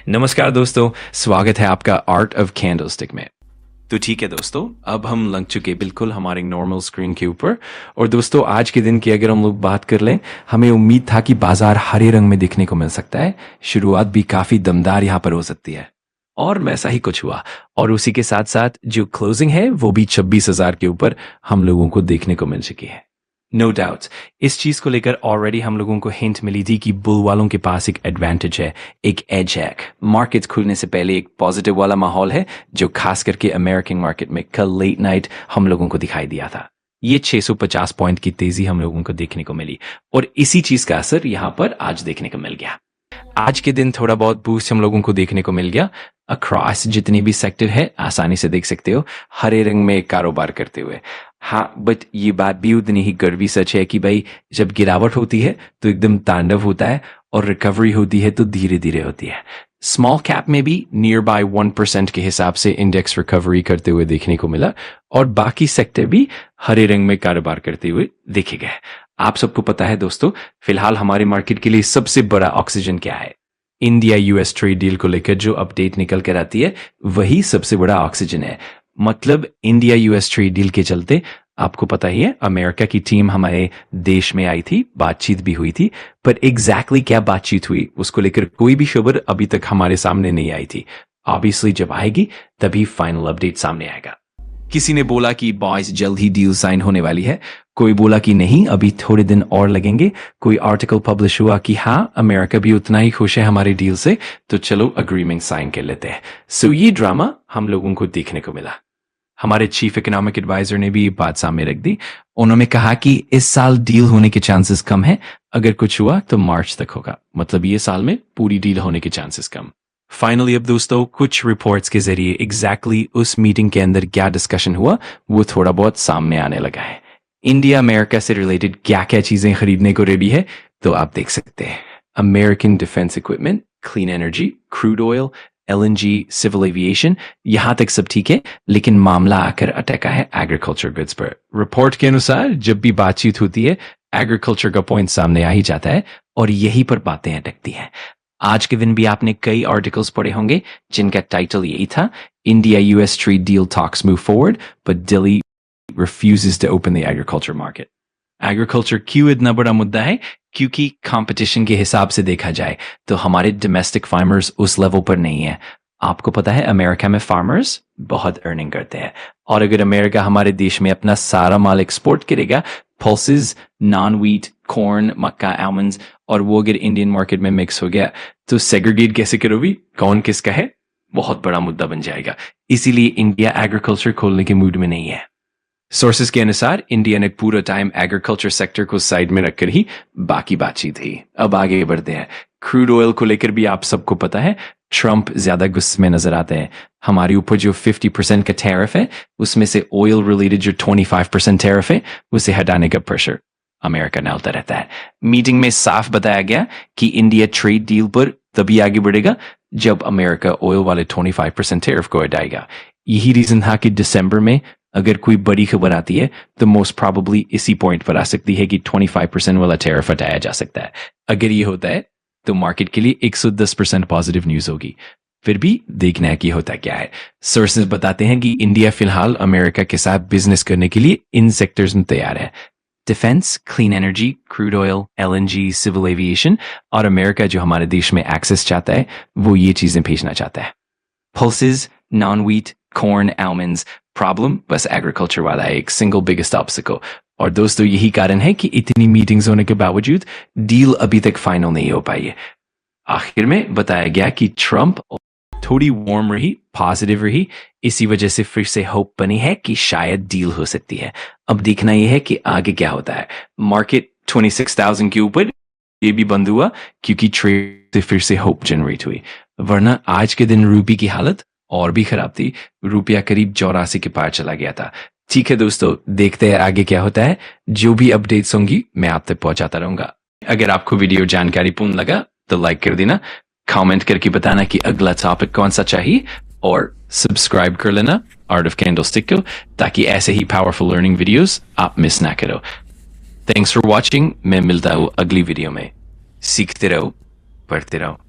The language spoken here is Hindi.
नमस्कार दोस्तों, स्वागत है आपका आर्ट ऑफ कैंडलस्टिक में। तो ठीक है दोस्तों, अब हम लग चुके बिल्कुल हमारे नॉर्मल स्क्रीन के ऊपर। और दोस्तों आज के दिन की अगर हम लोग बात कर लें, हमें उम्मीद था कि बाजार हरे रंग में दिखने को मिल सकता है, शुरुआत भी काफी दमदार यहाँ पर हो सकती है और वैसा ही कुछ हुआ। और उसी के साथ साथ जो क्लोजिंग है वो भी 26,000 के ऊपर हम लोगों को देखने को मिल चुकी है। नो डाउट इस चीज को लेकर ऑलरेडी हम लोगों को हिंट मिली थी कि बुल वालों के पास एक एडवांटेज है, एक एज है। मार्केट खुलने से पहले एक पॉजिटिव वाला माहौल है जो खास करके अमेरिकन मार्केट में कल लेट नाइट हम लोगों को दिखाई दिया था। ये 650 पॉइंट की तेजी हम लोगों को देखने को मिली और इसी चीज का असर यहाँ पर आज देखने को मिल गया। आज के दिन थोड़ा बहुत बूस्ट हम लोगों को देखने को मिल गया। अक्रॉस जितनी भी सेक्टर है आसानी से देख सकते हो हरे रंग में कारोबार करते हुए। हाँ, बट ये बात भी उतनी ही कड़वी सच है कि भाई जब गिरावट होती है तो एकदम तांडव होता है और रिकवरी होती है तो धीरे धीरे होती है। स्मॉल कैप में भी नियर बाय 1% के हिसाब से इंडेक्स रिकवरी करते हुए देखने को मिला और बाकी सेक्टर भी हरे रंग में कारोबार करते हुए देखे गए। आप सबको पता है दोस्तों, फिलहाल हमारे मार्केट के लिए सबसे बड़ा ऑक्सीजन क्या है? इंडिया यूएस ट्रेड डील को लेकर जो अपडेट निकल कर आती है वही सबसे बड़ा ऑक्सीजन है। मतलब इंडिया यूएस ट्रेड डील के चलते आपको पता ही है अमेरिका की टीम हमारे देश में आई थी, बातचीत भी हुई थी, पर एग्जैक्टली क्या बातचीत हुई उसको लेकर कोई भी खबर अभी तक हमारे सामने नहीं आई थी। ऑब्वियसली जब आएगी तभी फाइनल अपडेट सामने आएगा। किसी ने बोला कि बॉयज जल्द ही डील साइन होने वाली है, कोई बोला कि नहीं अभी थोड़े दिन और लगेंगे, कोई आर्टिकल पब्लिश हुआ कि हाँ अमेरिका भी उतना ही खुश है हमारे डील से तो चलो अग्रीमेंट साइन कर लेते हैं। सो ये ड्रामा हम लोगों को देखने को मिला। हमारे चीफ इकोनॉमिक एडवाइजर ने भी ये बात सामने रख दी। उन्होंने कहा कि इस साल डील होने के चांसेस कम है, अगर कुछ हुआ तो मार्च तक होगा, मतलब ये साल में पूरी डील होने के चांसेस कम। फाइनली अब दोस्तों कुछ रिपोर्ट्स के जरिए एग्जैक्टली उस मीटिंग के अंदर क्या डिस्कशन हुआ वो थोड़ा बहुत सामने आने लगा है। इंडिया अमेरिका से रिलेटेड क्या क्या चीजें खरीदने को रेडी है तो आप देख सकते हैं। American defence equipment, clean energy, crude oil, LNG, civil aviation, यहां तक सब ठीक है, लेकिन मामला आकर अटका है एग्रीकल्चर गुड्स पर। रिपोर्ट के अनुसार जब भी बातचीत होती है एग्रीकल्चर का पॉइंट सामने आ ही जाता है और यहीं पर बातें अटकती हैं। आज के दिन भी आपने कई आर्टिकल्स पढ़े होंगे जिनका टाइटल यही था, India US trade deal talks move forward but Delhi refuses to open the agriculture market. Agriculture क्यों इतना बड़ा मुद्दा है? क्योंकि कंपटीशन के हिसाब से देखा जाए तो हमारे डोमेस्टिक फार्मर्स उस लेवल पर नहीं है। आपको पता है अमेरिका में फार्मर्स बहुत अर्निंग करते हैं और अगर अमेरिका हमारे देश में अपना सारा माल एक्सपोर्ट करेगा, पल्सेस, नॉन व्हीट, कॉर्न, मक्का, आलमंड्स, और वो अगर इंडियन मार्केट में मिक्स हो गया तो सेग्रीगेट कैसे करोगी, कौन किसका है? बहुत बड़ा मुद्दा बन जाएगा। इसीलिए इंडिया एग्रीकल्चर खोलने के मूड में नहीं है। सोर्सेस के अनुसार इंडिया ने पूरा टाइम एग्रीकल्चर सेक्टर को साइड में रखकर ही बाकी बातचीत थी। अब आगे बढ़ते हैं। क्रूड ऑयल को लेकर भी आप सबको पता है ट्रंप ज्यादा गुस्से में नजर आते हैं। हमारे ऊपर जो 50% का टैरिफ है उसमें से ऑयल रिलेटेड जो 25% टैरिफ है उसे हटाने का प्रेशर अमेरिका डालता रहता है। मीटिंग में साफ बताया गया कि इंडिया ट्रेड डील पर तभी आगे बढ़ेगा जब अमेरिका ऑयल वाले 25% टैरिफ को हटाएगा। यही रीजन था कि दिसंबर में अगर कोई बड़ी खबर आती है तो मोस्ट प्रोबेबली इसी पॉइंट पर आ सकती है कि 25% वाला टैरिफ हटाया जा सकता है। अगर ये होता है तो मार्केट के लिए 110% पॉजिटिव न्यूज होगी। फिर भी देखना है कि होता क्या है। सोर्सेज बताते हैं कि इंडिया फिलहाल अमेरिका के साथ बिजनेस करने के लिए इन सेक्टर्स में तैयार है। Defence, clean energy, crude oil, LNG, civil aviation, और अमेरिका जो हमारे देश में एक्सेस चाहता है वो ये चीजें भेजना चाहता है। Pulses, non wheat, corn, almonds, problem बस एग्रीकल्चर वाला है, एक सिंगल बिगेस्ट ऑब्स्टिकल। और दोस्तों यही कारण है कि इतनी मीटिंग्स होने के बावजूद डील अभी तक फाइनल नहीं हो पाई है। आखिर में बताया गया कि ट्रंप थोड़ी वार्म रही, पॉजिटिव रही, इसी वजह से फिर से होप बनी है कि शायद डील हो सकती है। अब देखना यह है कि आगे क्या होता है। मार्केट 26,000 के ऊपर ये भी बंद हुआ क्योंकि ट्रेड से फिर से होप जनरेट हुई, वरना आज के दिन रूपी की हालत और भी खराब थी। रुपया करीब 84 के पार चला गया था। ठीक है दोस्तों, देखते हैं आगे क्या होता है। जो भी अपडेट्स होंगी मैं आप तक पहुंचाता रहूंगा। अगर आपको वीडियो जानकारीपूर्ण लगा तो लाइक कर देना, कमेंट करके बताना कि अगला टॉपिक कौन सा चाहिए, और सब्सक्राइब कर लेना आर्ट ऑफ कैंडलस्टिक को, ताकि ऐसे ही पावरफुल लर्निंग वीडियोस आप मिस ना करो। Thanks for watching. मैं मिलता हूँ अगली वीडियो में। सीखते रहो, पढ़ते रहो।